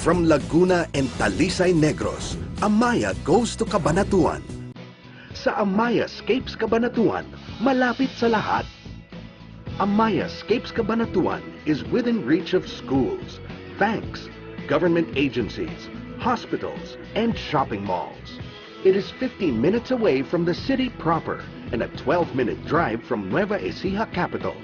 From Laguna and Talisay Negros, Amaya goes to Cabanatuan. Sa Amaya Scapes Cabanatuan, malapit sa lahat. Amaya Scapes Cabanatuan is within reach of schools, banks, government agencies, hospitals, and shopping malls. It is 15 minutes away from the city proper and a 12-minute drive from Nueva Ecija capital.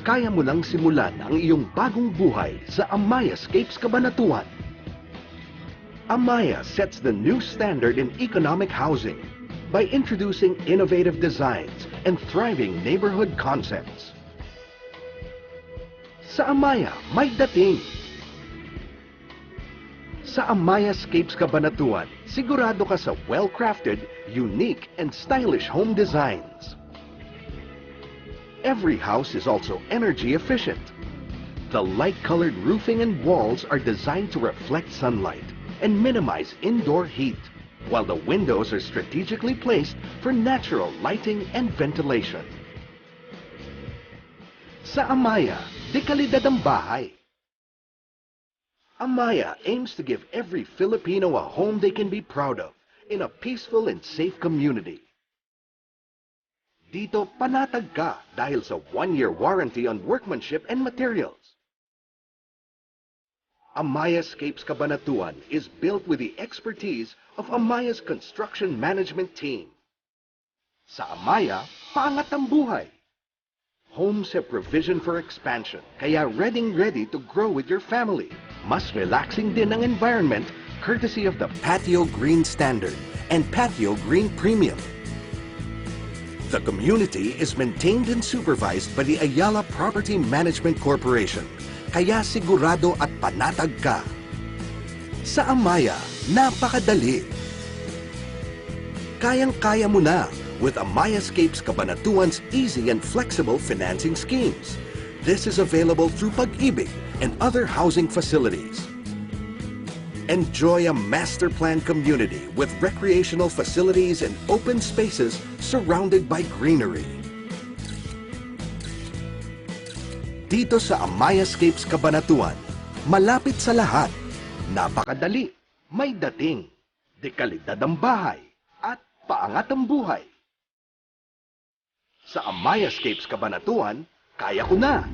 Kaya mo nang simulan ang iyong bagong buhay sa Amaya Scapes Cabanatuan. Amaya sets the new standard in economic housing by introducing innovative designs and thriving neighborhood concepts. Sa Amaya, may dating. Sa Amaya Scapes Cabanatuan, sigurado ka sa well-crafted, unique, and stylish home designs. Every house is also energy efficient. The light-colored roofing and walls are designed to reflect sunlight and minimize indoor heat, while the windows are strategically placed for natural lighting and ventilation. Sa Amaya, de kalidad ang bahay. Amaya aims to give every Filipino a home they can be proud of in a peaceful and safe community. Dito, panatag ka dahil sa 1-year warranty on workmanship and materials. Amaya Scapes Cabanatuan is built with the expertise of Amaya's construction management team. Sa Amaya, paangat ang buhay. Homes have provision for expansion, kaya ready to grow with your family. Mas relaxing din ang environment courtesy of the Patio Green Standard and Patio Green Premium. The community is maintained and supervised by the Ayala Property Management Corporation, kaya sigurado at panatag ka. Sa Amaya, napakadali. Kayang-kaya mo na with Amaya Scapes Cabanatuan's easy and flexible financing schemes. This is available through Pag-ibig and other housing facilities. Enjoy a master plan community with recreational facilities and open spaces surrounded by greenery. Dito sa Amaya Scapes Cabanatuan, malapit sa lahat, napakadali, may dating, de kalidad ang bahay, at paangat ang buhay. Sa Amaya Scapes Cabanatuan, kaya ko na!